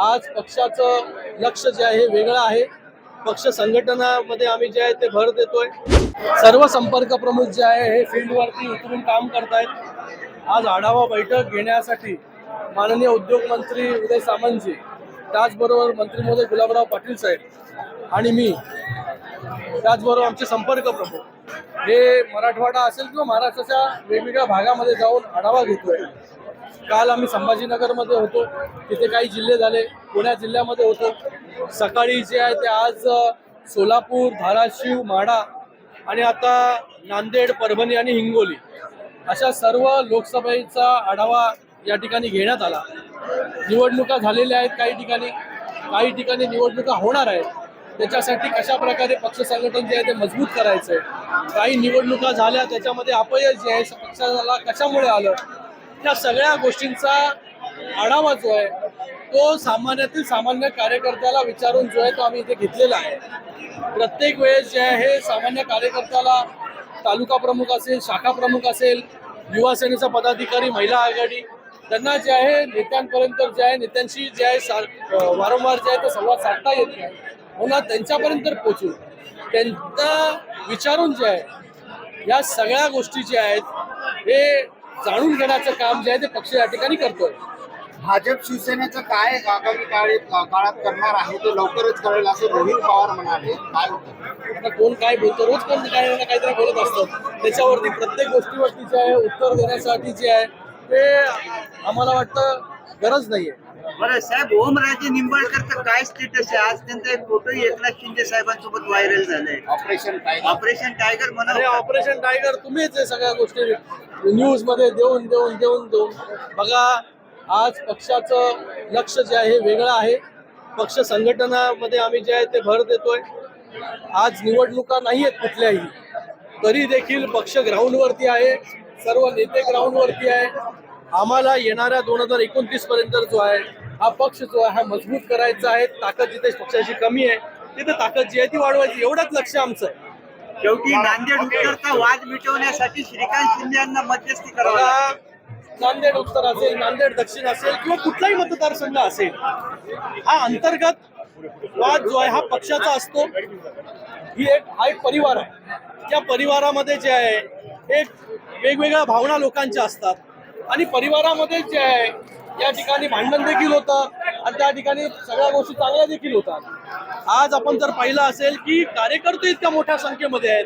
आज पक्षाचं लक्ष जे आहे हे वेगळं आहे। पक्ष संघटनामध्ये आम्ही जे आहे ते भर देतोय। सर्व संपर्क प्रमुख जे आहे हे फील्डवरती उतरून काम करतायत। आज आढावा बैठक घेण्यासाठी माननीय उद्योग मंत्री उदय सामंतजी, त्याचबरोबर मंत्री महोदय गुलाबराव पाटील साहेब आणि मी, त्याचबरोबर आमचे संपर्क प्रमुख हे मराठवाडा असेल किंवा महाराष्ट्राच्या वेगवेगळ्या भागामध्ये जाऊन आढावा घेतोय। काल आम्ही संभाजीनगरमध्ये होतो, तिथे काही जिल्हे झाले, पुणे जिल्ह्यामध्ये होतो। सकाळी जे आहे ते आज सोलापूर, धाराशिव, माढा आणि आता नांदेड, परभणी आणि हिंगोली अशा सर्व लोकसभेचा आढावा या ठिकाणी घेण्यात आला। निवडणुका झालेल्या आहेत, काही ठिकाणी निवडणुका होणार आहेत। त्याच्यासाठी कशा प्रकारे पक्ष संघटन जे आहे ते मजबूत करायचंय। काही निवडणुका झाल्या त्याच्यामध्ये अपयश जे आहे पक्षाला कशामुळे आलं, या सगळ्या गोष्टींचा आढावा जो आहे तो सामान्यातील सामान्य कार्यकर्त्याला विचारून जो आहे तो आम्ही इथे घेतलेला आहे। प्रत्येक वेळेस जे आहे सामान्य कार्यकर्त्याला तालुका प्रमुख असेल, शाखा प्रमुख असेल, युवा सेनेचा पदाधिकारी, महिला आघाडी, त्यांना जे आहे नेत्यांपर्यंत जे आहे नेत्यांशी जे आहे वारंवार जे आहे ते संवाद साधता येत नाही, म्हणून त्यांच्यापर्यंत पोहोचून त्यांना विचारून जे आहे या सगळ्या गोष्टी ज्या आहेत हे जाणून घेण्याचं काम जे आहे ते पक्ष या ठिकाणी करतोय। भाजप शिवसेनेचं काय आगामी काळात करणार आहे ते लवकरच कळेल असं रोहित पवार म्हणाले। काय होतं आता कोण काय बोलतो, रोज कोण काय ना काहीतरी बोलत असतं, त्याच्यावरती प्रत्येक गोष्टीवरती जे आहे उत्तर देण्यासाठी जे आहे ते आम्हाला वाटतं गरज नाहीये। बरं साहेब, ओमराजे निंबाळकरचं काय स्टेटस आहे? आज त्यांचा एक फोटोही एकनाथ शिंदे साहेबांसोबत व्हायरल झालाय। ऑपरेशन टायगर अरे ऑपरेशन टायगर तुम्हीच आहे, सगळ्या गोष्टी न्यूज मध्ये देऊन बघा। आज पक्षाचं लक्ष जे आहे हे वेगळं आहे। पक्ष संघटनामध्ये आम्ही जे आहे ते भर देतोय। आज निवडणुका नाही आहेत कुठल्याही, तरी देखील पक्ष ग्राउंडवरती आहे, सर्व नेते ग्राउंडवरती आहे। आम्हाला येणाऱ्या 2029 पर्यंत जो आहे हा पक्ष जो आहे हा मजबूत करायचा आहे। ताकद जिथे पक्षाची कमी आहे तिथे ताकद जी आहे ती वाढवायची, एवढंच लक्ष आमचं आहे। शेवटी नांदेड उत्तरचा वाद मिटवण्यासाठी श्रीकांत शिंदे यांना मध्यस्थी करावं। नांदेड उत्तर असेल, नांदेड दक्षिण असेल किंवा कुठलाही मतदारसंघ असेल, हा अंतर्गत वाद जो आहे हा पक्षाचा असतो। हा एक परिवार आहे, त्या परिवारामध्ये जे आहे एक वेगवेगळ्या भावना लोकांच्या असतात आणि परिवारामध्ये जे आहे या ठिकाणी भांडण देखील होतं आणि त्या ठिकाणी सगळ्या गोष्टी चांगल्या देखील होतात। आज आपण जर पाहिलं असेल की कार्यकर्ते इतक्या मोठ्या संख्येमध्ये आहेत,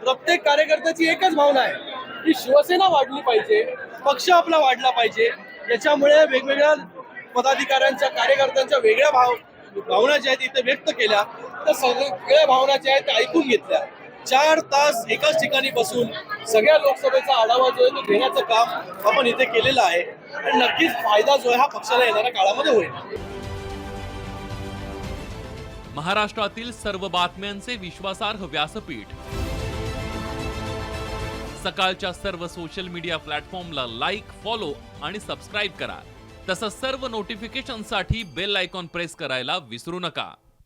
प्रत्येक कार्यकर्त्याची एकच भावना आहे की शिवसेना वाढली पाहिजे, पक्ष आपला वाढला पाहिजे। याच्यामुळे वेगवेगळ्या पदाधिकाऱ्यांच्या, कार्यकर्त्यांच्या वेगळ्या भावना ज्या आहेत इथे व्यक्त केल्या, तर सगळ्या भावना ज्या आहेत त्या ऐकून घेतल्या। 4 तास एकाच ठिकाणी बसून सगळ्या लोकसभेचा आढावा जो आहे तो घेण्याचं काम आपण इथे केलेलं आहे आणि नक्कीच फायदा जो आहे हा पक्षाला येणाऱ्या काळामध्ये होईल। महाराष्ट्रातील सर्व बातम्यांचे विश्वासार्ह व्यासपीठ, सकाळच्या सर्व सोशल मीडिया प्लॅटफॉर्मला लाईक, फॉलो आणि सबस्क्राईब करा। तसंच सर्व नोटिफिकेशनसाठी बेल आयकॉन प्रेस करायला विसरू नका।